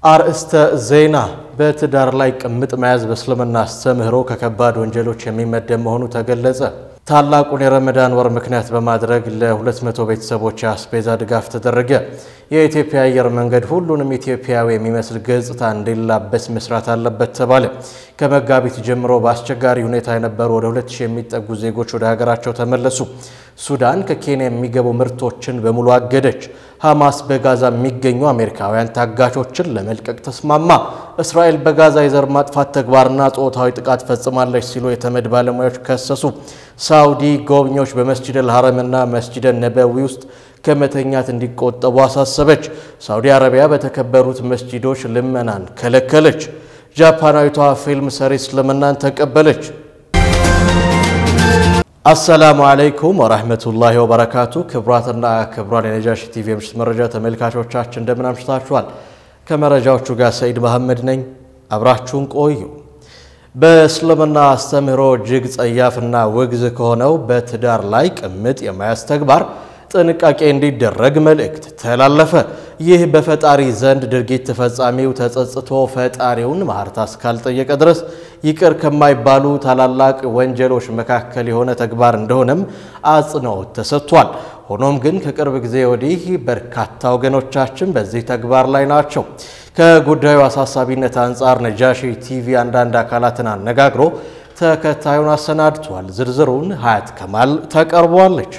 አርእስተ ዜና በትዳር ላይ ቅምጥ መያዝ በእስልምና አስተምህሮ ከከባድ ወንጀሎች የሚመደብ መሆኑ ተገለጸ። ታላቁን የረመዳን ወር ምክንያት በማድረግ ለ200 ቤተሰቦች አስቤዛ ድጋፍ ተደረገ። የኢትዮጵያ አየር መንገድ ሁሉንም ኢትዮጵያዊ የሚመስል ገጽታ እንዲላበስ መስራት አለበት ተባለ። ከመጋቢት ጀምሮ በአስቸጋሪ ሁኔታ የነበሩ ወደ 2000 የሚጠጉ ዜጎች ወደ ሀገራቸው ተመለሱ። ሱዳን ከኬንያ የሚገቡ ምርቶችን በሙሉ አገደች። ሐማስ በጋዛ የሚገኙ አሜሪካውያን ታጋቾችን ለመልቀቅ ተስማማ። እስራኤል በጋዛ የዘር ማጥፋት ተግባርና ጾታዊ ጥቃት ፈጽማለች ሲሉ የተመድ ባለሙያዎች ከሰሱ። ሳውዲ ጎብኚዎች በመስጂድ አልሐረምና መስጂድ ነበዊ ውስጥ ከመተኛት እንዲቆጠቡ አሳሰበች። ሳውዲ አረቢያ በተከበሩት መስጂዶች ልመናን ከለከለች። ጃፓናዊቷ ፊልም ሰሪ እስልምናን ተቀበለች። አሰላሙ አለይኩም ወራህመቱላሂ ወበረካቱ። ክብራትና ክብራን የነጃሺ ቲቪ ምሽት መረጃ ተመልካቾቻችን እንደምን አምሽታችኋል? ከመረጃዎቹ ጋር ሰይድ መሐመድ ነኝ። አብራችሁን ቆዩ። በእስልምና አስተምህሮ እጅግ ጸያፍና ውግዝ ከሆነው በትዳር ላይ ቅምጥ የመያዝ ተግባር ጥንቃቄ እንዲደረግ መልእክት ተላለፈ። ይህ በፈጣሪ ዘንድ ድርጊት ተፈጻሚው ተጸጽቶ ፈጣሪውን ማህርታ እስካልጠየቀ ድረስ ይቅር ከማይባሉ ታላላቅ ወንጀሎች መካከል የሆነ ተግባር እንደሆነም አጽንኦት ተሰጥቷል። ሆኖም ግን ከቅርብ ጊዜ ወዲህ በርካታ ወገኖቻችን በዚህ ተግባር ላይ ናቸው። ከጉዳዩ አሳሳቢነት አንጻር ነጃሺ ቲቪ አንዳንድ አካላትን አነጋግሮ ተከታዩን አሰናድቷል። ዝርዝሩን ሀያት ከማል ታቀርባለች።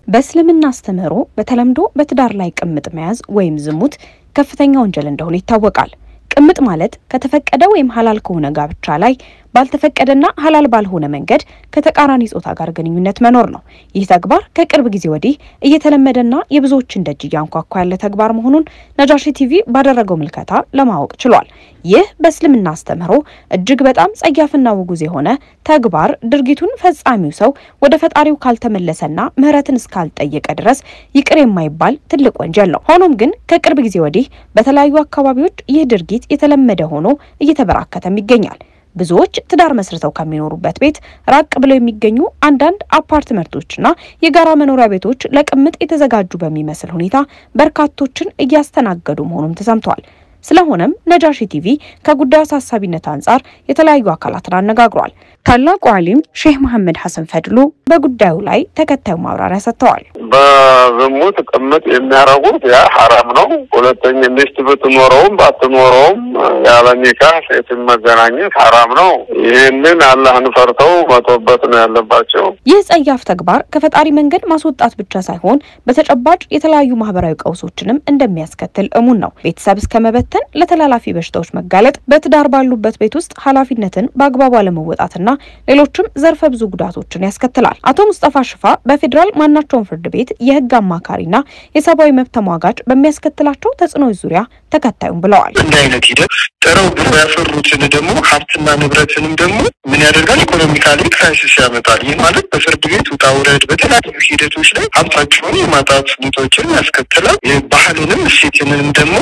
በእስልምና አስተምህሮ በተለምዶ በትዳር ላይ ቅምጥ መያዝ ወይም ዝሙት ከፍተኛ ወንጀል እንደሆነ ይታወቃል። ቅምጥ ማለት ከተፈቀደ ወይም ሐላል ከሆነ ጋብቻ ላይ ባልተፈቀደና ሐላል ባልሆነ መንገድ ከተቃራኒ ጾታ ጋር ግንኙነት መኖር ነው። ይህ ተግባር ከቅርብ ጊዜ ወዲህ እየተለመደና የብዙዎችን ደጅ ያንኳኳ ያለ ተግባር መሆኑን ነጃሺ ቲቪ ባደረገው ምልከታ ለማወቅ ችሏል። ይህ በእስልምና አስተምህሮ እጅግ በጣም ጸያፍና ውጉዝ የሆነ ተግባር ድርጊቱን ፈጻሚው ሰው ወደ ፈጣሪው ካልተመለሰና ምህረትን እስካልጠየቀ ድረስ ይቅር የማይባል ትልቅ ወንጀል ነው። ሆኖም ግን ከቅርብ ጊዜ ወዲህ በተለያዩ አካባቢዎች ይህ ድርጊት የተለመደ ሆኖ እየተበራከተም ይገኛል። ብዙዎች ትዳር መስርተው ከሚኖሩበት ቤት ራቅ ብለው የሚገኙ አንዳንድ አፓርትመንቶችና የጋራ መኖሪያ ቤቶች ለቅምጥ የተዘጋጁ በሚመስል ሁኔታ በርካቶችን እያስተናገዱ መሆኑም ተሰምቷል። ስለሆነም ነጃሺ ቲቪ ከጉዳዩ አሳሳቢነት አንጻር የተለያዩ አካላትን አነጋግሯል። ታላቁ ዓሊም ሼህ መሐመድ ሐሰን ፈድሉ በጉዳዩ ላይ ተከታዩ ማብራሪያ ሰጥተዋል። በዝሙት ቅምጥ የሚያረጉት ያ ሐራም ነው። ሁለተኛ ሚስት ብትኖረውም ባትኖረውም ያለ ኒካህ ሴትን መገናኘት ሐራም ነው። ይሄንን አላህን ፈርተው መተውበት ነው ያለባቸው። ይህ ጸያፍ ተግባር ከፈጣሪ መንገድ ማስወጣት ብቻ ሳይሆን በተጨባጭ የተለያዩ ማህበራዊ ቀውሶችንም እንደሚያስከትል እሙን ነው። ቤተሰብ እስከመበተን ለተላላፊ በሽታዎች መጋለጥ፣ በትዳር ባሉበት ቤት ውስጥ ኃላፊነትን በአግባቡ አለመወጣትና ሌሎችም ዘርፈ ብዙ ጉዳቶችን ያስከትላል። አቶ ሙስጠፋ ሽፋ በፌደራል ማናቸውም ፍርድ ቤት የህግ አማካሪና የሰብአዊ መብት ተሟጋች በሚያስከትላቸው ተጽዕኖች ዙሪያ ተከታዩን ብለዋል። እንደ አይነት ሂደት ጥረው ያፈሩትን ደግሞ ሀብትና ንብረትንም ደግሞ ምን ያደርጋል? ኢኮኖሚካሊ ክራይሲስ ያመጣል። ይህ ማለት በፍርድ ቤት ውጣ ውረድ በተለያዩ ሂደቶች ላይ ሀብታቸውን የማጣት ሁኔታዎችን ያስከትላል። ባህልንም እሴትንም ደግሞ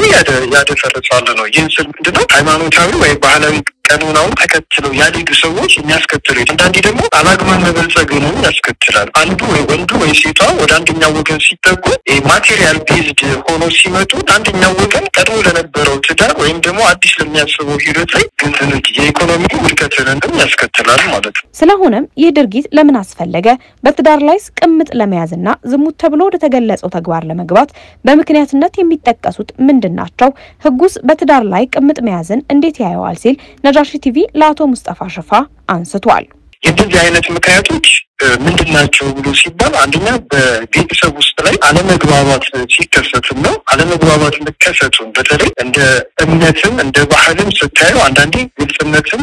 ያደፈርሳል ነው። ይህን ስል ምንድነው ሃይማኖታዊ ወይ ባህላዊ ቀኖናውን ተከትለው ያልሄዱ ሰዎች የሚያስከትሉት አንዳንዴ ደግሞ አላግባብ መበልጸግንም ያስከትላል። አንዱ ወይ ወንዱ ወይ ሴቷ ወደ አንደኛው ወገን ሲጠጉ ማቴሪያል ቤዝድ ሆኖ ሲመጡ አንደኛው ወገን ቀድሞ ለነበረው ትዳር ወይም ደግሞ አዲስ ለሚያስበው ሂደት ላይ ግንኙነት የኢኮኖሚ ውድቀትንም ያስከትላል ማለት ነው። ስለሆነም ይህ ድርጊት ለምን አስፈለገ? በትዳር ላይ ቅምጥ ለመያዝና ዝሙት ተብሎ ወደ ተገለጸው ተግባር ለመግባት በምክንያትነት የሚጠቀሱት ምንድናቸው? ህጉስ በትዳር ላይ ቅምጥ መያዝን እንዴት ያየዋል ሲል ነጃሺ ቲቪ ለአቶ ሙስጠፋ ሽፋ አንስቷል። የዚህ አይነት ምክንያቶች ምንድናቸው ብሎ ሲባል አንደኛ በቤተሰብ ውስጥ ላይ አለመግባባት ሲከሰት ነው። አለመግባባት መከሰቱን በተለይ እንደ እምነትም እንደ ባህልም ስታየው አንዳንዴ ግልጽነትም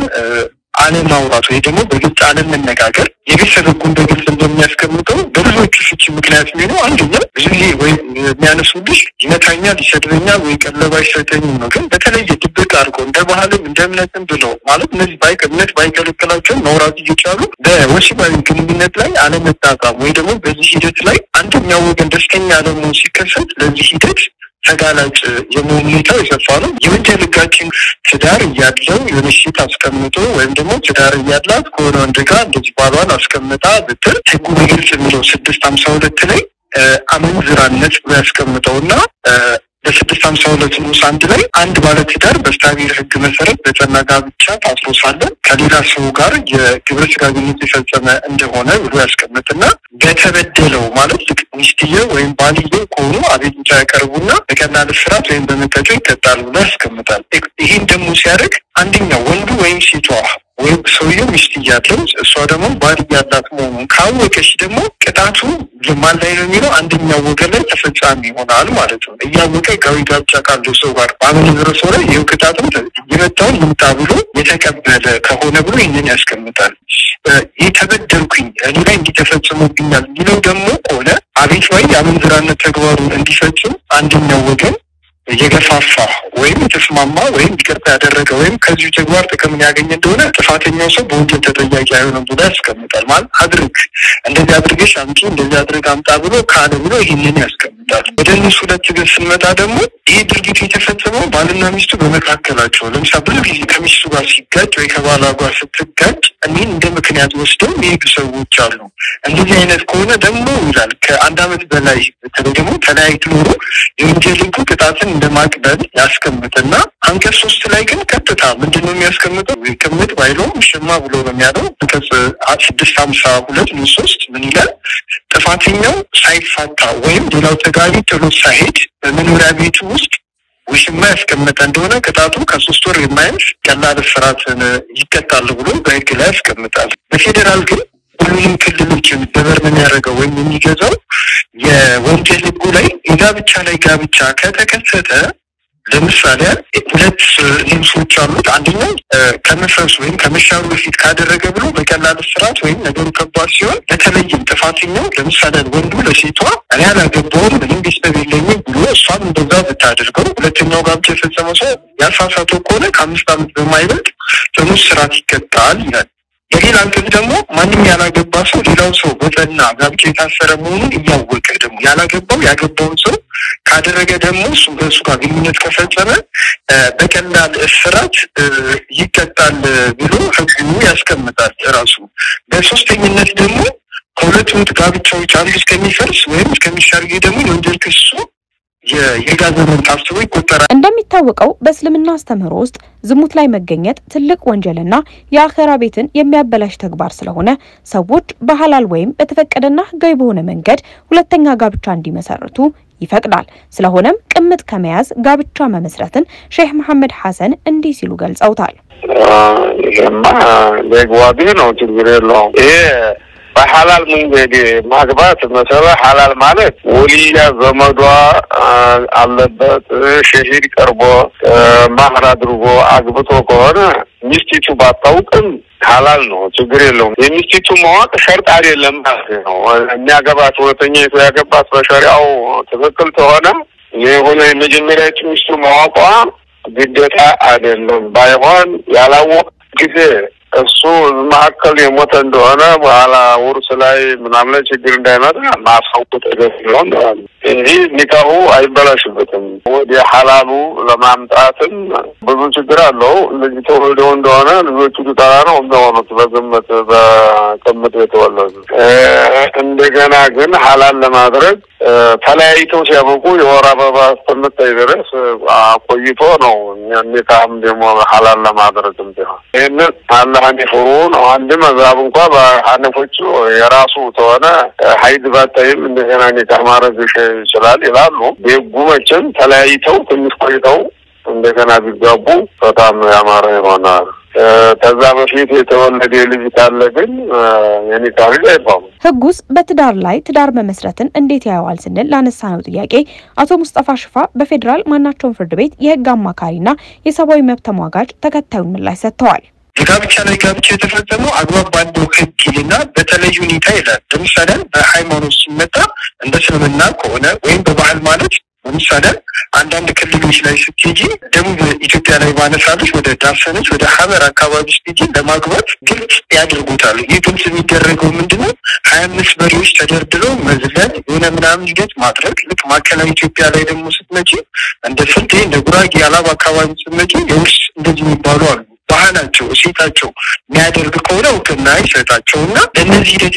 አለማውራት ወይ ደግሞ በግልጽ አለመነጋገር የቤተሰብ ህጉን በግልጽ እንደሚያስቀምጠው በብዙዎቹ ፍቺ ምክንያት ነው። አንደኛ ብዙ ጊዜ ወይ የሚያነሱልሽ ይመታኛል፣ ይሰድበኛል ወይ ቀለብ አይሰጠኝም ነው። ግን በተለይ ድብቅ አድርጎ እንደ ባህልም እንደ እምነትም ብለው ማለት እነዚህ እምነት ባይከለክላቸው መውራት እየቻሉ በወሲባዊ ግንኙነት ላይ አለመጣጣም ወይ ደግሞ በዚህ ሂደት ላይ አንደኛው ወገን ደስተኛ አለመሆን ሲከሰት ለዚህ ሂደት ተጋላጭ የመሆን ሁኔታው የሰፋ ነው። የወንጀል ህጋችን ትዳር እያለው የሆነ ሴት አስቀምጦ ወይም ደግሞ ትዳር እያላት ከሆነ ወንድ ጋር እንደዚህ ባሏን አስቀምጣ ብትል ህጉ በግልጽ የሚለው 652 ላይ አመንዝራነት ያስቀምጠውና በ652 ንዑስ 1 ላይ አንድ ባለትዳር በእስራኤል ሕግ መሰረት በጸና ጋብቻ ታስሮ ሳለ ከሌላ ሰው ጋር የግብረ ሥጋ ግንኙነት የፈጸመ እንደሆነ ብሎ ያስቀምጥና በተበደለው ማለት ሚስትየው ወይም ባልየው ከሆኑ አቤቱታ ያቀርቡና በቀላል እስራት ወይም በመቀጮ ይቀጣል ብሎ ያስቀምጣል። ይህን ደግሞ ሲያደርግ አንደኛው ወንዱ ወይም ሴቷ ወይም ሰውየው ሚስት እያለው እሷ ደግሞ ባል ያላት መሆኑን ካወቀች ደግሞ ቅጣቱ ማን ላይ ነው የሚለው አንደኛው ወገን ላይ ተፈጻሚ ይሆናል ማለት ነው። እያወቀ ጋዊ ጋብቻ ካለው ሰው ጋር ባመነዘረ ሰው ላይ ይኸው ቅጣቱም የመጣውን ይምጣ ብሎ የተቀበለ ከሆነ ብሎ ይህንን ያስቀምጣል። የተበደልኩኝ እኔ ላይ እንዲተፈጽሞብኛል የሚለው ደግሞ ከሆነ አቤት ወይ የአመንዝራነት ተግባሩን እንዲፈጽም አንደኛው ወገን የገፋፋ ወይም የተስማማ ወይም ይቅርታ ያደረገ ወይም ከዚህ ተግባር ጥቅም ያገኘ እንደሆነ ጥፋተኛው ሰው በወንጀል ተጠያቂ አይሆንም ብሎ ያስቀምጣል። ማለት አድርግ እንደዚህ አድርገሽ አምጪ እንደዚህ አድርግ አምጣ ብሎ ካለ ብሎ ይህንን ያስቀምጣል። ወደ እነሱ ሁለት ግን ስንመጣ ደግሞ ይህ ድርጊት የተፈጸመው ባልና ሚስቱ በመካከላቸው ለምሳሌ ብዙ ጊዜ ከሚስቱ ጋር ሲጋጭ ወይ ከባሏ ጋር ስትጋጭ እኔን እንደ ምክንያት ወስደው የሚሄዱ ሰዎች አሉ። እንደዚህ አይነት ከሆነ ደግሞ ይላል ከአንድ ዓመት በላይ በተለይ ደግሞ ተለያይቶ ኖሮ የወንጀል ሕጉ ቅጣትን እንደማቅለል ያስቀምጥና አንቀጽ 3 ላይ ግን ቀጥታ ምንድነው የሚያስቀምጠው? ቅምጥ ባይለው ሽማ ብሎ ነው የሚያለው። አንቀጽ 652 ንዑስ 3 ምን ይላል? ጥፋተኛው ሳይፋታ ወይም ሌላው ተጋቢ ጥሎ ሳይሄድ በመኖሪያ ቤቱ ውስጥ ውሽማ ያስቀመጠ እንደሆነ ቅጣቱ ከ3 ወር የማያንስ ቀላል እስራትን ይቀጣል ብሎ በሕግ ላይ ያስቀምጣል። በፌዴራል ግን ሁሉንም ክልሎችን በበርመን ያደረገው ወይም የሚገዛው የወንጀል ሕጉ ላይ የጋብቻ ላይ ጋብቻ ከተከሰተ ለምሳሌ ሁለት ንዑሶች አሉት። አንደኛው ከመፍረሱ ወይም ከመሻሩ በፊት ካደረገ ብሎ በቀላል እስራት ወይም ነገሩ ከባድ ሲሆን በተለይም ጥፋተኛው ለምሳሌ ወንዱ ለሴቷ እኔ አላገባውም ምንም ቤተሰብ የለኝም ብሎ እሷም እንደዛ ብታደርገው ሁለተኛው ጋብቻ የፈጸመ ሰው ያሳሳተው ከሆነ ከ5 ዓመት በማይበልጥ ጽኑ እስራት ይቀጣል ይላል። የሌላ አንቀጽ ደግሞ ማንም ያላገባ ሰው ሌላው ሰው በጸና ጋብቻ የታሰረ መሆኑን እያወቀ ደግሞ ያገባውን ሰው ካደረገ ደግሞ እሱ ጋር ግንኙነት ከፈጸመ በቀላል እስራት ይቀጣል ብሎ ሕጉ ያስቀምጣል ራሱ። በሶስተኝነት ደግሞ ከሁለቱ ጋብቻዎች አንዱ እስከሚፈርስ ወይም እስከሚሻር ደግሞ የወንጀል ክሱ የጋዘመን ታስቦ ይቆጠራል። እንደሚታወቀው በእስልምና አስተምህሮ ውስጥ ዝሙት ላይ መገኘት ትልቅ ወንጀልና የአኺራ ቤትን የሚያበላሽ ተግባር ስለሆነ ሰዎች በሐላል ወይም በተፈቀደና ሕጋዊ በሆነ መንገድ ሁለተኛ ጋብቻ እንዲመሰርቱ ይፈቅዳል። ስለሆነም ቅምጥ ከመያዝ ጋብቻ መመስረትን ሼህ መሐመድ ሐሰን እንዲህ ሲሉ ገልጸውታል። ይሄማ ለጓቢ ነው ችግር የለውም። በሐላል መንገድ ማግባት መሰለ ሐላል ማለት ወሊያ ዘመዷ አለበት ሸሂድ ቀርቦ ማህር አድርጎ አግብቶ ከሆነ ሚስቲቱ ባታውቅም ሐላል ነው ችግር የለውም። የሚስቲቱ ማወቅ ሸርጥ አይደለም ማለት ነው። የሚያገባት ሁለተኛይቱ ያገባት በሸሪዓው ትክክል ከሆነ የሆነ የመጀመሪያ ሚስቱ ማወቋ ግዴታ አይደለም። ባይሆን ያላወቀ ጊዜ እሱ ማከል የሞተ እንደሆነ በኋላ ውርስ ላይ ምናምን ችግር እንዳይመጣ ማሳወቅ ተገቢው ነው እንጂ ኒካሁ አይበላሽበትም። ወደ ሐላሉ ለማምጣትም ብዙ ችግር አለው። ልጅ ተወልደው እንደሆነ ልጆቹ ሊጠራ ነው እንደሆኑት በግምት በቅምጥ የተወለዱ እንደገና ግን ሐላል ለማድረግ ተለያይተው ሲያበቁ የወር አበባ እስከምታይ ድረስ ቆይቶ ነው ኒካህም ደግሞ ሐላል ለማድረግም ቢሆን ይህንን አላህን ይፍሩ ነው። አንድ መዛብ እንኳን በሐነፎቹ የራሱ ተሆነ ሀይድ ባታይም እንደገና ኒካህ ማድረግ ይችላል ይላሉ። ቤጉ መቼም ተለያይተው ትንሽ ቆይተው እንደገና ቢጋቡ በጣም ያማረ ይሆናል። ከዛ በፊት የተወለደ ልጅ ካለ ግን የኒካህ አይባም። ህጉስ በትዳር ላይ ትዳር መመስረትን እንዴት ያያዋል ስንል ላነሳነው ጥያቄ አቶ ሙስጠፋ ሽፋ በፌዴራል ማናቸውም ፍርድ ቤት የህግ አማካሪና የሰብአዊ መብት ተሟጋች ተከታዩን ምላሽ ሰጥተዋል። ጋብቻ ላይ ጋብቻ የተፈጸመው አግባብ ባለው ህግና በተለይ ሁኔታ ይላል። ለምሳሌ በሃይማኖት ሲመጣ እንደ እስልምና ከሆነ ወይም በባህል ማለት ለምሳሌ አንዳንድ ክልሎች ላይ ስትሄጂ ደቡብ ኢትዮጵያ ላይ ባነሳለች ወደ ዳሰነች ወደ ሐመር አካባቢ ስትሄጂ ለማግባት ግልጽ ያደርጉታል። ይህ ግልጽ የሚደረገው ምንድነው 25 በሬዎች ተደርድረው መዝለል የሆነ ምናምን ሂደት ማድረግ። ልክ ማዕከላዊ ኢትዮጵያ ላይ ደግሞ ስትመጪ እንደ ስልጤ እንደ ጉራጌ አላባ አካባቢ ስትመጪ የውርስ እንደዚህ የሚባሉ አሉ ባህላቸው እሴታቸው የሚያደርግ ከሆነ እውቅና ይሰጣቸውና እነዚህ ደግሞ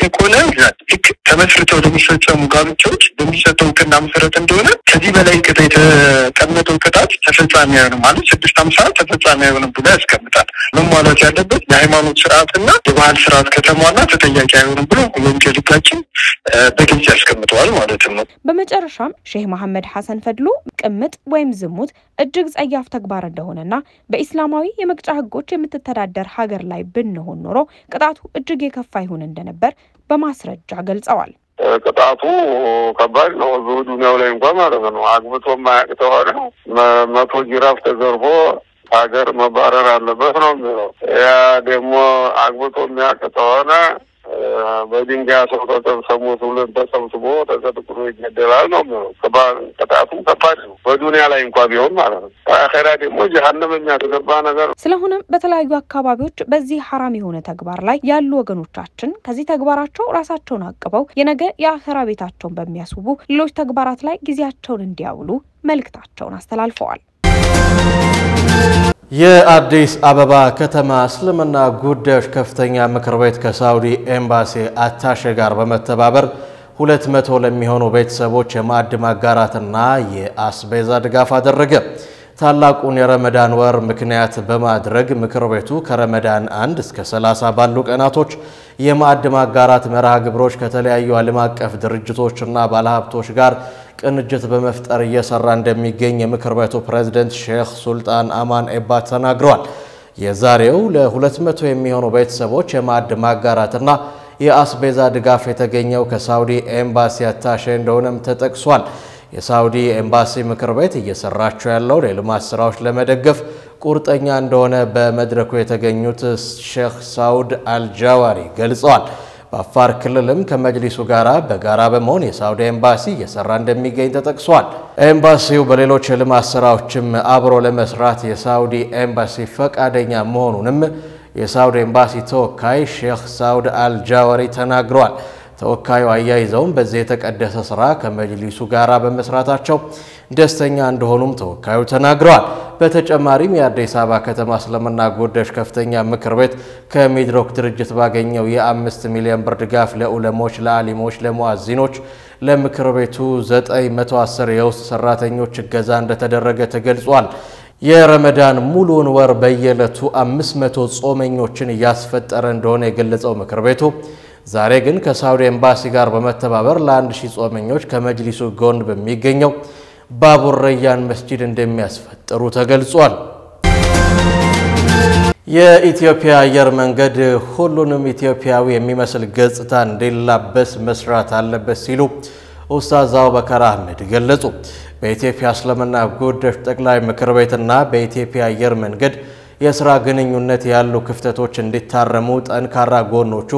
ልክ ተመስርተው ለሚፈጸሙ ጋብቻዎች በሚሰጠው እውቅና መሰረት እንደሆነ ከዚህ በላይ የተቀመጠው ቅጣት ተፈጻሚ አይሆንም ማለት 650 ተፈጻሚ አይሆንም ብሎ ያስቀምጣል። ምን ማለት ያለበት የሃይማኖት ስርዓትና የባህል ስርዓት ከተሟላ ተጠያቂ አይሆንም ብሎ ወንጀል ሕጋችን በግልጽ ያስቀምጠዋል ማለት ነው። በመጨረሻም ሼህ መሐመድ ሐሰን ፈድሉ ቅምጥ ወይም ዝሙት እጅግ ጸያፍ ተግባር እንደሆነና በእስላማዊ የመቅጫ ህጎች የምትተዳደር ሀገር ላይ ብንሆን ኖሮ ቅጣቱ እጅግ የከፋ ይሆን እንደነበር በማስረጃ ገልጸዋል። ቅጣቱ ከባድ ነው። ዱንያው ላይ እንኳን ማለት ነው አግብቶ ማያቅ ተሆነ 100 ጅራፍ ተዘርፎ ሀገር መባረር አለበት ነው የሚለው። ያ ደግሞ አግብቶ የሚያቅ ተሆነ በድንጋይ ሰው ተሰሙት ሁለት ተሰብስቦ ተቀጥቅጦ ይገደላል ነው የሚለው። ቅጣቱ ከባድ ነው በዱንያ ላይ እንኳን ቢሆን ማለት ነው። አኺራ ደግሞ ጀሃነም የሚያስገባ ነገር። ስለሆነም በተለያዩ አካባቢዎች በዚህ ሐራም የሆነ ተግባር ላይ ያሉ ወገኖቻችን ከዚህ ተግባራቸው ራሳቸውን አቅበው የነገ የአኺራ ቤታቸውን በሚያስውቡ ሌሎች ተግባራት ላይ ጊዜያቸውን እንዲያውሉ መልእክታቸውን አስተላልፈዋል። የአዲስ አበባ ከተማ እስልምና ጉዳዮች ከፍተኛ ምክር ቤት ከሳውዲ ኤምባሲ አታሼ ጋር በመተባበር 200 ለሚሆኑ ቤተሰቦች የማዕድ ማጋራትና የአስቤዛ ድጋፍ አደረገ። ታላቁን የረመዳን ወር ምክንያት በማድረግ ምክር ቤቱ ከረመዳን 1 እስከ 30 ባሉ ቀናቶች የማዕድ ማጋራት መርሃ ግብሮች ከተለያዩ ዓለም አቀፍ ድርጅቶችና ባለሀብቶች ጋር ቅንጅት በመፍጠር እየሰራ እንደሚገኝ የምክር ቤቱ ፕሬዝዳንት ሼክ ሱልጣን አማን ኤባ ተናግረዋል። የዛሬው ለ200 የሚሆኑ ቤተሰቦች የማዕድ ማጋራትና የአስቤዛ ድጋፍ የተገኘው ከሳውዲ ኤምባሲ አታሼ እንደሆነም ተጠቅሷል። የሳውዲ ኤምባሲ ምክር ቤት እየሰራቸው ያለው የልማት ስራዎች ለመደገፍ ቁርጠኛ እንደሆነ በመድረኩ የተገኙት ሼክ ሳውድ አልጃዋሪ ገልጸዋል። በአፋር ክልልም ከመጅሊሱ ጋራ በጋራ በመሆን የሳውዲ ኤምባሲ እየሰራ እንደሚገኝ ተጠቅሷል። ኤምባሲው በሌሎች የልማት ስራዎችም አብሮ ለመስራት የሳውዲ ኤምባሲ ፈቃደኛ መሆኑንም የሳውዲ ኤምባሲ ተወካይ ሼክ ሳውድ አልጃዋሪ ተናግረዋል። ተወካዩ አያይዘውም በዚህ የተቀደሰ ስራ ከመጅሊሱ ጋራ በመስራታቸው ደስተኛ እንደሆኑም ተወካዩ ተናግረዋል። በተጨማሪም የአዲስ አበባ ከተማ እስልምና ጉዳዮች ከፍተኛ ምክር ቤት ከሚድሮክ ድርጅት ባገኘው የ5 ሚሊዮን ብር ድጋፍ ለዑለሞች፣ ለአሊሞች፣ ለሙአዚኖች ለምክር ቤቱ 910 የውስጥ ሰራተኞች እገዛ እንደተደረገ ተገልጿል። የረመዳን ሙሉውን ወር በየዕለቱ 500 ጾመኞችን እያስፈጠረ እንደሆነ የገለጸው ምክር ቤቱ ዛሬ ግን ከሳውዲ ኤምባሲ ጋር በመተባበር ለ1000 ጾመኞች ከመጅሊሱ ጎን በሚገኘው ባቡር ረያን መስጂድ እንደሚያስፈጥሩ ተገልጿል። የኢትዮጵያ አየር መንገድ ሁሉንም ኢትዮጵያዊ የሚመስል ገጽታ እንዲላበስ መስራት አለበት ሲሉ ኡስታዝ አቡበከር አህመድ ገለጹ። በኢትዮጵያ እስልምና ጉዳዮች ጠቅላይ ምክር ቤትና በኢትዮጵያ አየር መንገድ የሥራ ግንኙነት ያሉ ክፍተቶች እንዲታረሙ ጠንካራ ጎኖቹ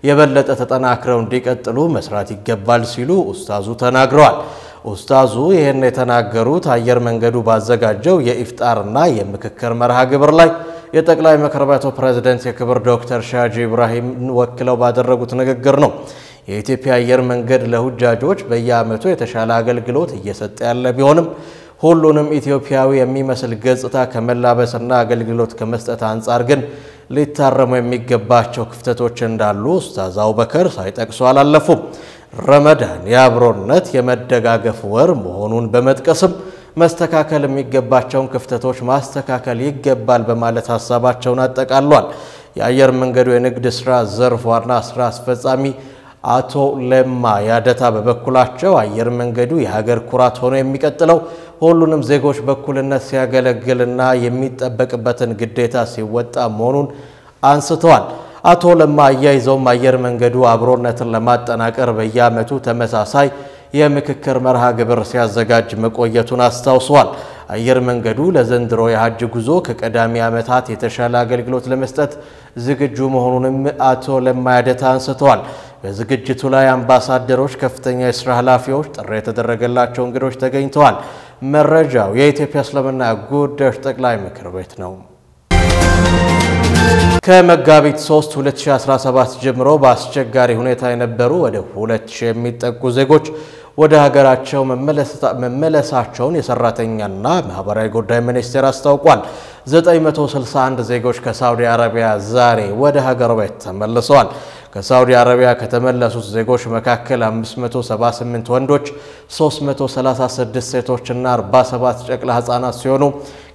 የበለጠ ተጠናክረው እንዲቀጥሉ መስራት ይገባል ሲሉ ኡስታዙ ተናግረዋል። ኡስታዙ ይህን የተናገሩት አየር መንገዱ ባዘጋጀው የኢፍጣርና የምክክር መርሃ ግብር ላይ የጠቅላይ ምክር ቤቱ ፕሬዝዳንት የክብር ዶክተር ሻጂ ኢብራሂም ወክለው ባደረጉት ንግግር ነው። የኢትዮጵያ አየር መንገድ ለሁጃጆች በየዓመቱ የተሻለ አገልግሎት እየሰጠ ያለ ቢሆንም ሁሉንም ኢትዮጵያዊ የሚመስል ገጽታ ከመላበስና አገልግሎት ከመስጠት አንጻር ግን ሊታረሙ የሚገባቸው ክፍተቶች እንዳሉ ኡስታዝ አቡበከር ሳይጠቅሱ አላለፉም። ረመዳን የአብሮነት የመደጋገፍ ወር መሆኑን በመጥቀስም መስተካከል የሚገባቸውን ክፍተቶች ማስተካከል ይገባል በማለት ሐሳባቸውን አጠቃሏል። የአየር መንገዱ የንግድ ስራ ዘርፍ ዋና ስራ አስፈጻሚ አቶ ለማ ያደታ በበኩላቸው አየር መንገዱ የሀገር ኩራት ሆኖ የሚቀጥለው ሁሉንም ዜጎች በኩልነት ሲያገለግልና የሚጠበቅበትን ግዴታ ሲወጣ መሆኑን አንስተዋል። አቶ ለማ አያይዘውም አየር መንገዱ አብሮነትን ለማጠናከር በየዓመቱ ተመሳሳይ የምክክር መርሃ ግብር ሲያዘጋጅ መቆየቱን አስታውሰዋል። አየር መንገዱ ለዘንድሮ የሐጅ ጉዞ ከቀዳሚ ዓመታት የተሻለ አገልግሎት ለመስጠት ዝግጁ መሆኑንም አቶ ለማ ያደታ አንስተዋል። በዝግጅቱ ላይ አምባሳደሮች፣ ከፍተኛ የሥራ ኃላፊዎች፣ ጥሪ የተደረገላቸው እንግዶች ተገኝተዋል። መረጃው የኢትዮጵያ እስልምና ጉዳዮች ጠቅላይ ምክር ቤት ነው። ከመጋቢት 3 2017 ጀምሮ በአስቸጋሪ ሁኔታ የነበሩ ወደ 2000 የሚጠጉ ዜጎች ወደ ሀገራቸው መመለሳቸውን የሰራተኛና ማህበራዊ ጉዳይ ሚኒስቴር አስታውቋል። 961 ዜጎች ከሳውዲ አረቢያ ዛሬ ወደ ሀገር ቤት ተመልሰዋል። ከሳውዲ አረቢያ ከተመለሱት ዜጎች መካከል 578 ወንዶች፣ 336 ሴቶችና 47 ጨቅላ ህፃናት ሲሆኑ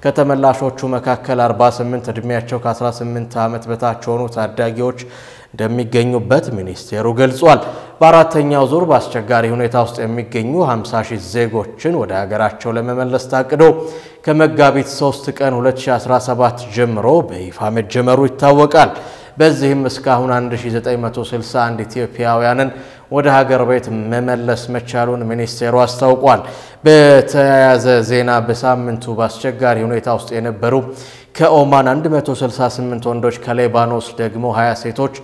ከተመላሾቹ መካከል 48 እድሜያቸው ከ18 ዓመት በታች የሆኑ ታዳጊዎች እንደሚገኙበት ሚኒስቴሩ ገልጿል። በአራተኛው ዙር በአስቸጋሪ ሁኔታ ውስጥ የሚገኙ 50,000 ዜጎችን ወደ ሀገራቸው ለመመለስ ታቅዶ ከመጋቢት 3 ቀን 2017 ጀምሮ በይፋ መጀመሩ ይታወቃል። በዚህም እስካሁን 1961 ኢትዮጵያውያንን ወደ ሀገር ቤት መመለስ መቻሉን ሚኒስቴሩ አስታውቋል። በተያያዘ ዜና በሳምንቱ በአስቸጋሪ ሁኔታ ውስጥ የነበሩ ከኦማን 168 ወንዶች፣ ከሌባኖስ ደግሞ 20 ሴቶች፣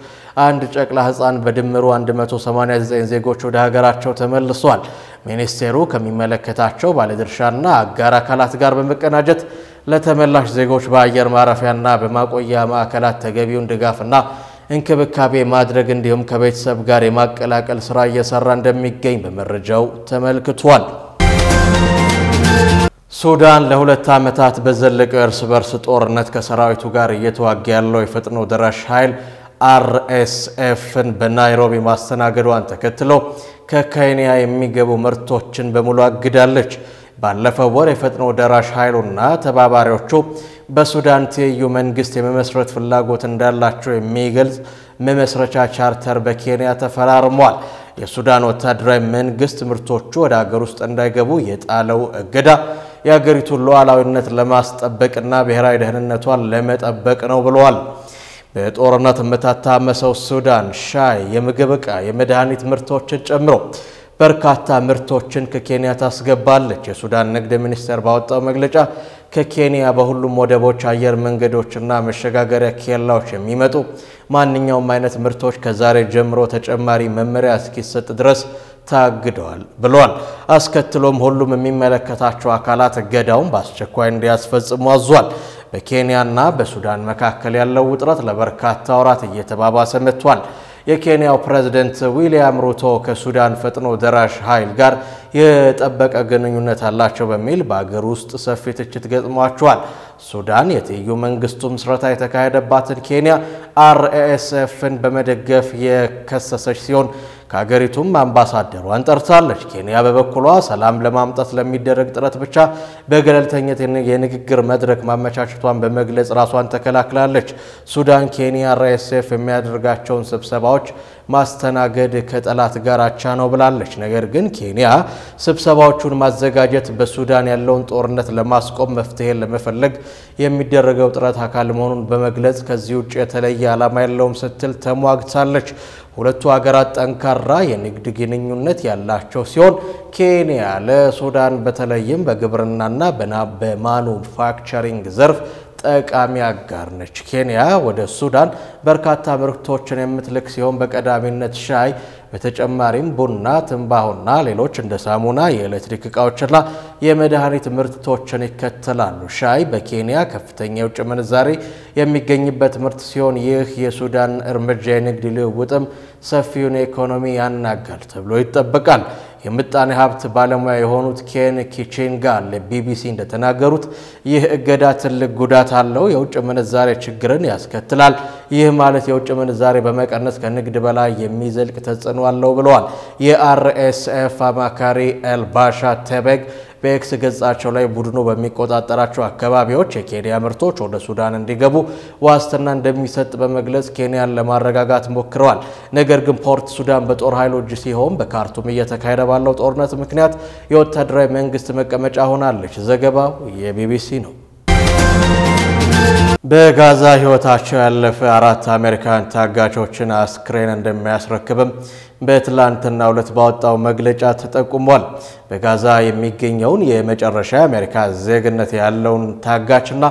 አንድ ጨቅላ ህፃን በድምሩ 189 ዜጎች ወደ ሀገራቸው ተመልሰዋል። ሚኒስቴሩ ከሚመለከታቸው ባለድርሻና አጋር አካላት ጋር በመቀናጀት ለተመላሽ ዜጎች በአየር ማረፊያና በማቆያ ማዕከላት ተገቢውን ድጋፍና እንክብካቤ ማድረግ እንዲሁም ከቤተሰብ ጋር የማቀላቀል ስራ እየሰራ እንደሚገኝ በመረጃው ተመልክቷል። ሱዳን ለ2 ዓመታት በዘለቀ እርስ በርስ ጦርነት ከሰራዊቱ ጋር እየተዋጋ ያለው የፈጥኖ ደራሽ ኃይል RSFን በናይሮቢ ማስተናገዷን ተከትሎ ከኬንያ የሚገቡ ምርቶችን በሙሉ አግዳለች። ባለፈው ወር የፈጥኖ ደራሽ ኃይሉና ተባባሪዎቹ በሱዳን ትይዩ መንግስት የመመስረት ፍላጎት እንዳላቸው የሚገልጽ መመስረቻ ቻርተር በኬንያ ተፈራርሟል። የሱዳን ወታደራዊ መንግስት ምርቶቹ ወደ ሀገር ውስጥ እንዳይገቡ የጣለው እገዳ የሀገሪቱን ሉዓላዊነት ለማስጠበቅና ብሔራዊ ደህንነቷን ለመጠበቅ ነው ብለዋል። በጦርነት የምትታመሰው ሱዳን ሻይ፣ የምግብ ዕቃ፣ የመድኃኒት ምርቶችን ጨምሮ በርካታ ምርቶችን ከኬንያ ታስገባለች። የሱዳን ንግድ ሚኒስቴር ባወጣው መግለጫ ከኬንያ በሁሉም ወደቦች፣ አየር መንገዶችና መሸጋገሪያ ኬላዎች የሚመጡ ማንኛውም አይነት ምርቶች ከዛሬ ጀምሮ ተጨማሪ መመሪያ እስኪሰጥ ድረስ ታግደዋል ብሏል። አስከትሎም ሁሉም የሚመለከታቸው አካላት እገዳውን በአስቸኳይ እንዲያስፈጽሙ አዟል። በኬንያና በሱዳን መካከል ያለው ውጥረት ለበርካታ ወራት እየተባባሰ መጥቷል። የኬንያው ፕሬዝዳንት ዊሊያም ሩቶ ከሱዳን ፈጥኖ ደራሽ ኃይል ጋር የጠበቀ ግንኙነት አላቸው በሚል በአገር ውስጥ ሰፊ ትችት ገጥሟቸዋል። ሱዳን የትይዩ መንግስቱ ምስረታ የተካሄደባትን ኬንያ RSFን በመደገፍ የከሰሰች ሲሆን ከሀገሪቱም አምባሳደሯን ጠርታለች። ኬንያ በበኩሏ ሰላም ለማምጣት ለሚደረግ ጥረት ብቻ በገለልተኝነት የንግግር መድረክ ማመቻቸቷን በመግለጽ ራሷን ተከላክላለች። ሱዳን ኬንያ RSF የሚያደርጋቸውን ስብሰባዎች ማስተናገድ ከጠላት ጋር አቻ ነው ብላለች። ነገር ግን ኬንያ ስብሰባዎቹን ማዘጋጀት በሱዳን ያለውን ጦርነት ለማስቆም መፍትሄ ለመፈለግ የሚደረገው ጥረት አካል መሆኑን በመግለጽ ከዚህ ውጭ የተለየ ዓላማ የለውም ስትል ተሟግታለች። ሁለቱ ሀገራት ጠንካራ የንግድ ግንኙነት ያላቸው ሲሆን ኬንያ ለሱዳን በተለይም በግብርናና በማኑፋክቸሪንግ ዘርፍ ጠቃሚ አጋር ነች። ኬንያ ወደ ሱዳን በርካታ ምርቶችን የምትልክ ሲሆን በቀዳሚነት ሻይ፣ በተጨማሪም ቡና፣ ትንባሆና ሌሎች እንደ ሳሙና፣ የኤሌክትሪክ ዕቃዎችና የመድኃኒት ምርቶችን ይከተላሉ። ሻይ በኬንያ ከፍተኛ የውጭ ምንዛሬ የሚገኝበት ምርት ሲሆን ይህ የሱዳን እርምጃ የንግድ ልውውጥም ሰፊውን ኢኮኖሚ ያናጋል ተብሎ ይጠበቃል። የምጣኔ ሀብት ባለሙያ የሆኑት ኬን ኪቼንጋ ለቢቢሲ እንደተናገሩት ይህ እገዳ ትልቅ ጉዳት አለው፣ የውጭ ምንዛሬ ችግርን ያስከትላል። ይህ ማለት የውጭ ምንዛሬ በመቀነስ ከንግድ በላይ የሚዘልቅ ተጽዕኖ አለው ብለዋል። የRSF አማካሪ ኤልባሻ ቴቤግ በኤክስ ገጻቸው ላይ ቡድኑ በሚቆጣጠራቸው አካባቢዎች የኬንያ ምርቶች ወደ ሱዳን እንዲገቡ ዋስትና እንደሚሰጥ በመግለጽ ኬንያን ለማረጋጋት ሞክረዋል። ነገር ግን ፖርት ሱዳን በጦር ኃይሎች ሲሆን በካርቱም እየተካሄደ ባለው ጦርነት ምክንያት የወታደራዊ መንግስት መቀመጫ ሆናለች። ዘገባው የቢቢሲ ነው። በጋዛ ህይወታቸው ያለፈ 4 አሜሪካን ታጋቾችን አስክሬን እንደሚያስረክብም በትላንትናው ዕለት ባወጣው መግለጫ ተጠቁሟል። በጋዛ የሚገኘውን የመጨረሻ አሜሪካ ዜግነት ያለውን ታጋችና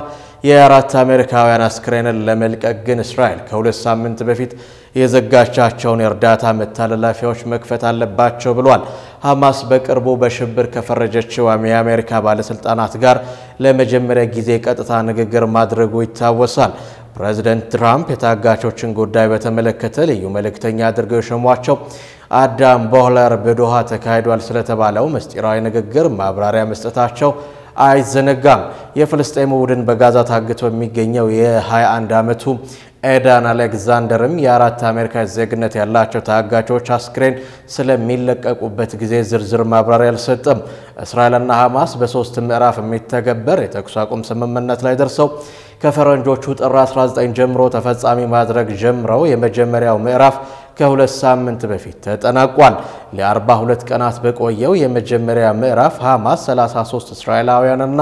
የ4 አሜሪካውያን አስክሬንን ለመልቀቅ ግን እስራኤል ከ2 ሳምንት በፊት የዘጋቻቸውን የእርዳታ መተላለፊያዎች መክፈት አለባቸው ብሏል። ሐማስ በቅርቡ በሽብር ከፈረጀችው የአሜሪካ ባለስልጣናት ጋር ለመጀመሪያ ጊዜ ቀጥታ ንግግር ማድረጉ ይታወሳል። ፕሬዝዳንት ትራምፕ የታጋቾችን ጉዳይ በተመለከተ ልዩ መልእክተኛ አድርገው የሾሟቸው አዳም ቦህለር በዶሃ ተካሂዷል ስለተባለው ምስጢራዊ ንግግር ማብራሪያ መስጠታቸው አይዘነጋም። የፍልስጤም ቡድን በጋዛ ታግቶ የሚገኘው የ21 ዓመቱ ኤዳን አሌክዛንደርም የአራት አሜሪካ ዜግነት ያላቸው ታጋቾች አስክሬን ስለሚለቀቁበት ጊዜ ዝርዝር ማብራሪያ አልሰጠም። እስራኤልና ሐማስ በሶስት ምዕራፍ የሚተገበር የተኩስ አቁም ስምምነት ላይ ደርሰው ከፈረንጆቹ ጥር 19 ጀምሮ ተፈጻሚ ማድረግ ጀምረው የመጀመሪያው ምዕራፍ ከሁለት ሳምንት በፊት ተጠናቋል። ለ42 ቀናት በቆየው የመጀመሪያ ምዕራፍ ሐማስ 33 እስራኤላውያንና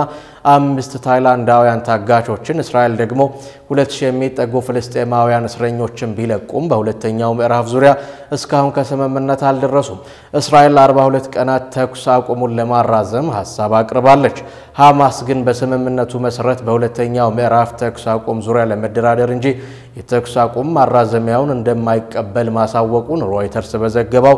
5 ታይላንዳውያን ታጋቾችን እስራኤል ደግሞ 2000 የሚጠጉ ፍልስጤማውያን እስረኞችን ቢለቁም በሁለተኛው ምዕራፍ ዙሪያ እስካሁን ከስምምነት አልደረሱም። እስራኤል 42 ቀናት ተኩስ አቁሙን ለማራዘም ሐሳብ አቅርባለች። ሐማስ ግን በስምምነቱ መሰረት በሁለተኛው ምዕራፍ ተኩስ አቁም ዙሪያ ለመደራደር እንጂ የተኩስ አቁም ማራዘሚያውን እንደማይቀበል ማሳወቁን ሮይተርስ በዘገባው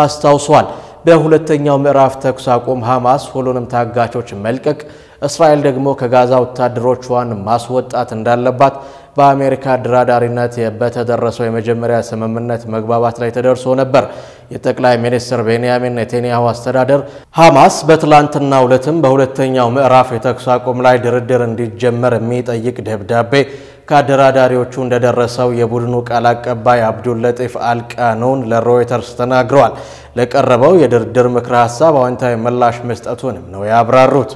አስታውሷል። በሁለተኛው ምዕራፍ ተኩስ አቁም ሐማስ ሁሉንም ታጋቾች መልቀቅ፣ እስራኤል ደግሞ ከጋዛ ወታደሮቿን ማስወጣት እንዳለባት በአሜሪካ አደራዳሪነት በተደረሰው የመጀመሪያ ስምምነት መግባባት ላይ ተደርሶ ነበር። የጠቅላይ ሚኒስትር ቤንያሚን ኔታንያሁ አስተዳደር ሐማስ በትላንትናው ዕለትም በሁለተኛው ምዕራፍ የተኩስ አቁም ላይ ድርድር እንዲጀመር የሚጠይቅ ደብዳቤ ከአደራዳሪዎቹ እንደደረሰው የቡድኑ ቃል አቀባይ አብዱልለጢፍ አልቃኑን ለሮይተርስ ተናግረዋል። ለቀረበው የድርድር ምክረ ሐሳብ አዎንታዊ ምላሽ መስጠቱንም ነው ያብራሩት።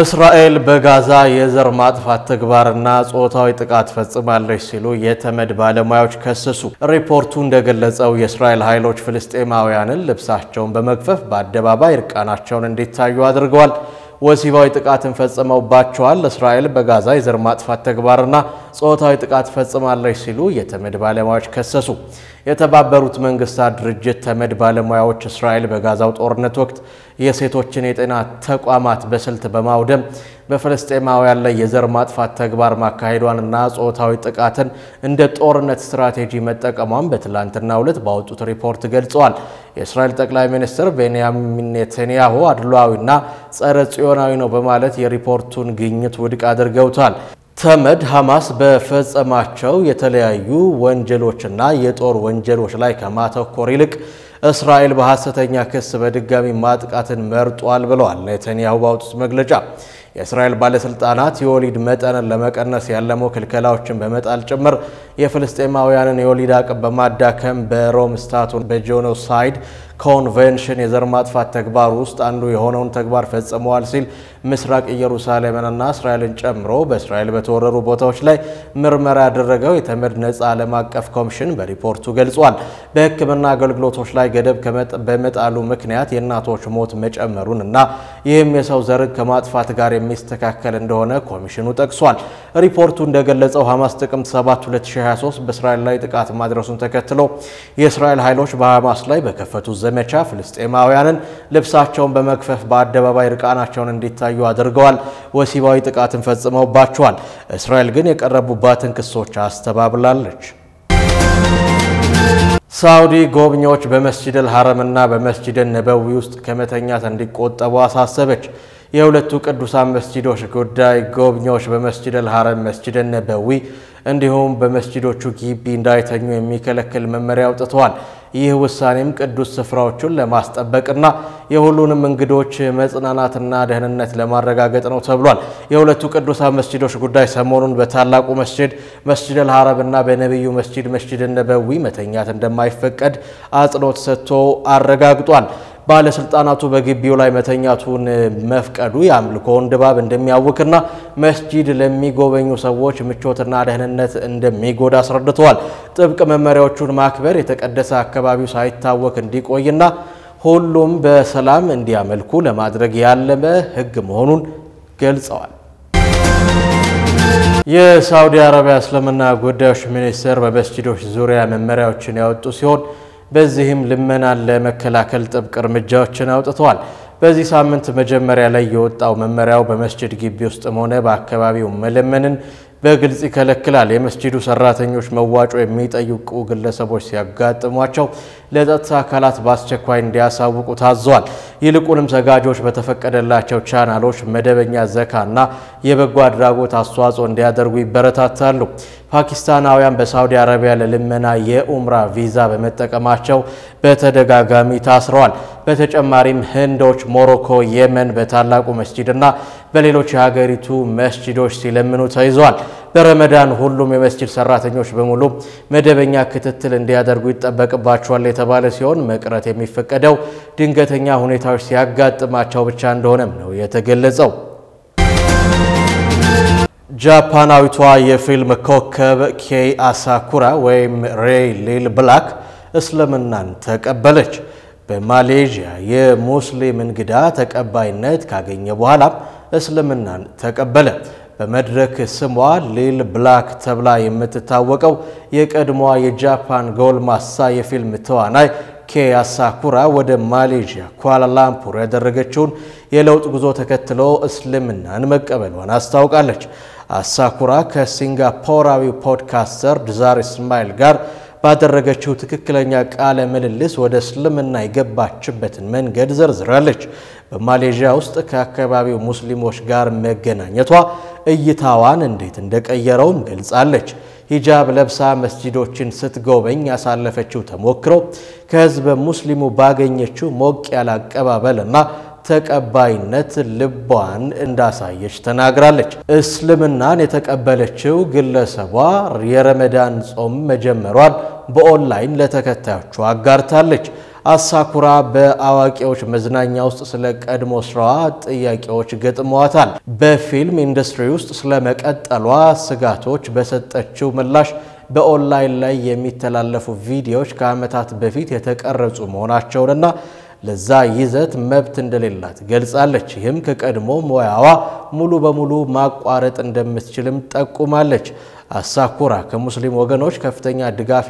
እስራኤል በጋዛ የዘር ማጥፋት ተግባርና ጾታዊ ጥቃት ፈጽማለች ሲሉ የተመድ ባለሙያዎች ከሰሱ። ሪፖርቱ እንደገለጸው የእስራኤል ኃይሎች ፍልስጤማውያንን ልብሳቸውን በመግፈፍ በአደባባይ እርቃናቸውን እንዲታዩ አድርገዋል። ወሲባዊ ጥቃትን ፈጽመውባቸዋል። እስራኤል በጋዛ የዘር ማጥፋት ተግባርና ጾታዊ ጥቃት ፈጽማለች ሲሉ የተመድ ባለሙያዎች ከሰሱ። የተባበሩት መንግስታት ድርጅት ተመድ ባለሙያዎች እስራኤል በጋዛው ጦርነት ወቅት የሴቶችን የጤና ተቋማት በስልት በማውደም በፍልስጤማውያን ላይ የዘር ማጥፋት ተግባር ማካሄዷንና ጾታዊ ጥቃትን እንደ ጦርነት ስትራቴጂ መጠቀሟን በትላንትናው ዕለት ባወጡት ሪፖርት ገልጸዋል። የእስራኤል ጠቅላይ ሚኒስትር ቤንያሚን ኔታንያሁ አድሏዊና ጸረ ጽዮናዊ ነው በማለት የሪፖርቱን ግኝት ውድቅ አድርገውታል። ተመድ ሐማስ በፈጸማቸው የተለያዩ ወንጀሎችና የጦር ወንጀሎች ላይ ከማተኮር ይልቅ እስራኤል በሐሰተኛ ክስ በድጋሚ ማጥቃትን መርጧል ብለዋል ኔታንያሁ ባወጡት መግለጫ። የእስራኤል ባለስልጣናት የወሊድ መጠንን ለመቀነስ ያለሙ ክልከላዎችን በመጣል ጭምር የፍልስጤማውያንን የወሊድ አቅም በማዳከም በሮም ስታቱን በጄኖሳይድ ኮንቬንሽን የዘር ማጥፋት ተግባር ውስጥ አንዱ የሆነውን ተግባር ፈጽመዋል ሲል ምስራቅ ኢየሩሳሌምንና እስራኤልን ጨምሮ በእስራኤል በተወረሩ ቦታዎች ላይ ምርመራ ያደረገው የተመድ ነፃ ዓለም አቀፍ ኮሚሽን በሪፖርቱ ገልጿል። በሕክምና አገልግሎቶች ላይ ገደብ በመጣሉ ምክንያት የእናቶች ሞት መጨመሩንና ይህም የሰው ዘርን ከማጥፋት ጋር የሚስተካከል እንደሆነ ኮሚሽኑ ጠቅሷል። ሪፖርቱ እንደገለጸው ሐማስ ጥቅምት 7 2023 በእስራኤል ላይ ጥቃት ማድረሱን ተከትሎ የእስራኤል ኃይሎች በሐማስ ላይ በከፈቱት ዘመቻ ፍልስጤማውያንን ልብሳቸውን በመግፈፍ በአደባባይ እርቃናቸውን እንዲታዩ አድርገዋል። ወሲባዊ ጥቃትን ፈጽመውባቸዋል። እስራኤል ግን የቀረቡባትን ክሶች አስተባብላለች። ሳውዲ ጎብኚዎች በመስጂድ አልሐረምና በመስጂድ ነበዊ ውስጥ ከመተኛት እንዲቆጠቡ አሳሰበች። የሁለቱ ቅዱሳን መስጂዶች ጉዳይ ጎብኚዎች በመስጂድ አልሐረም፣ መስጂድ ነበዊ እንዲሁም በመስጂዶቹ ግቢ እንዳይተኙ የሚከለክል መመሪያ አውጥተዋል። ይህ ውሳኔም ቅዱስ ስፍራዎችን ለማስጠበቅና የሁሉንም እንግዶች መጽናናትና ደህንነት ለማረጋገጥ ነው ተብሏል። የሁለቱ ቅዱሳን መስጂዶች ጉዳይ ሰሞኑን በታላቁ መስጂድ አልሐረምና በነብዩ መስጂድ ነበዊ መተኛት እንደማይፈቀድ አጽንኦት ሰጥቶ አረጋግጧል። ባለስልጣናቱ በግቢው ላይ መተኛቱን መፍቀዱ የአምልኮውን ድባብ እንደሚያውክና መስጂድ ለሚጎበኙ ሰዎች ምቾትና ደህንነት እንደሚጎዳ አስረድተዋል። ጥብቅ መመሪያዎቹን ማክበር የተቀደሰ አካባቢው ሳይታወክ እንዲቆይና ሁሉም በሰላም እንዲያመልኩ ለማድረግ ያለመ ሕግ መሆኑን ገልጸዋል። የሳውዲ አረቢያ እስልምና ጉዳዮች ሚኒስቴር በመስጂዶች ዙሪያ መመሪያዎችን ያወጡ ሲሆን በዚህም ልመናን ለመከላከል ጥብቅ እርምጃዎችን አውጥተዋል። በዚህ ሳምንት መጀመሪያ ላይ የወጣው መመሪያው በመስጂድ ግቢ ውስጥም ሆነ በአካባቢው መለመንን በግልጽ ይከለክላል። የመስጂዱ ሰራተኞች መዋጮ የሚጠይቁ ግለሰቦች ሲያጋጥሟቸው ለጸጥታ አካላት በአስቸኳይ እንዲያሳውቁ ታዟል። ይልቁንም ዘጋጆች በተፈቀደላቸው ቻናሎች መደበኛ ዘካና የበጎ አድራጎት አስተዋጽኦ እንዲያደርጉ ይበረታታሉ። ፓኪስታናውያን በሳውዲ አረቢያ ለልመና የኡምራ ቪዛ በመጠቀማቸው በተደጋጋሚ ታስረዋል። በተጨማሪም ህንዶች፣ ሞሮኮ፣ የመን በታላቁ መስጂድና በሌሎች የሀገሪቱ መስጂዶች ሲለምኑ ተይዘዋል። በረመዳን ሁሉም የመስጂድ ሰራተኞች በሙሉ መደበኛ ክትትል እንዲያደርጉ ይጠበቅባቸዋል የተባለ ሲሆን መቅረት የሚፈቀደው ድንገተኛ ሁኔታዎች ሲያጋጥማቸው ብቻ እንደሆነም ነው የተገለጸው። ጃፓናዊቷ የፊልም ኮከብ ኬይ አሳኩራ ወይም ሬይ ሊል ብላክ እስልምናን ተቀበለች። በማሌዥያ የሙስሊም እንግዳ ተቀባይነት ካገኘ በኋላ እስልምናን ተቀበለ። በመድረክ ስሟ ሊል ብላክ ተብላ የምትታወቀው የቀድሞዋ የጃፓን ጎልማሳ የፊልም ተዋናይ ኬይ አሳኩራ ወደ ማሌዥያ ኳላላምፑር ያደረገችውን የለውጥ ጉዞ ተከትሎ እስልምናን መቀበሏን አስታውቃለች። አሳኩራ ከሲንጋፖራዊው ፖድካስተር ዲዛር ኢስማኤል ጋር ባደረገችው ትክክለኛ ቃለ ምልልስ ወደ እስልምና የገባችበትን መንገድ ዘርዝራለች። በማሌዥያ ውስጥ ከአካባቢው ሙስሊሞች ጋር መገናኘቷ እይታዋን እንዴት እንደቀየረውም ገልጻለች። ሂጃብ ለብሳ መስጂዶችን ስትጎበኝ ያሳለፈችው ተሞክሮ ከህዝብ ሙስሊሙ ባገኘችው ሞቅ ያለ አቀባበልና ተቀባይነት ልቧን እንዳሳየች ተናግራለች። እስልምናን የተቀበለችው ግለሰቧ የረመዳን ጾም መጀመሯን በኦንላይን ለተከታዮቿ አጋርታለች። አሳኩራ በአዋቂዎች መዝናኛ ውስጥ ስለ ቀድሞ ስራዋ ጥያቄዎች ገጥመዋታል። በፊልም ኢንዱስትሪ ውስጥ ስለመቀጠሏ ስጋቶች በሰጠችው ምላሽ በኦንላይን ላይ የሚተላለፉ ቪዲዮዎች ከዓመታት በፊት የተቀረጹ መሆናቸውንና ለዛ ይዘት መብት እንደሌላት ገልጻለች። ይህም ከቀድሞ ሙያዋ ሙሉ በሙሉ ማቋረጥ እንደምትችልም ጠቁማለች። አሳኩራ ከሙስሊም ወገኖች ከፍተኛ ድጋፍ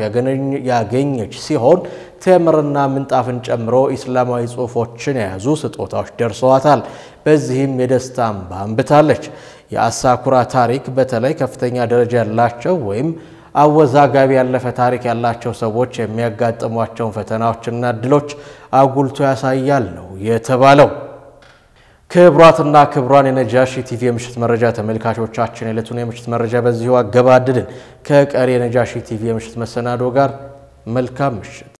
ያገኘች ሲሆን ተምርና ምንጣፍን ጨምሮ ኢስላማዊ ጽሑፎችን የያዙ ስጦታዎች ደርሰዋታል። በዚህም የደስታ እንባ አንብታለች። የአሳኩራ ታሪክ በተለይ ከፍተኛ ደረጃ ያላቸው ወይም አወዛጋቢ ያለፈ ታሪክ ያላቸው ሰዎች የሚያጋጥሟቸውን ፈተናዎችና እድሎች አጉልቶ ያሳያል ነው የተባለው። ክብራትና ክብራን የነጃሺ ቲቪ የምሽት መረጃ ተመልካቾቻችን የዕለቱን የምሽት መረጃ በዚሁ አገባደድን። ከቀሪ የነጃሺ ቲቪ የምሽት መሰናዶ ጋር መልካም ምሽት።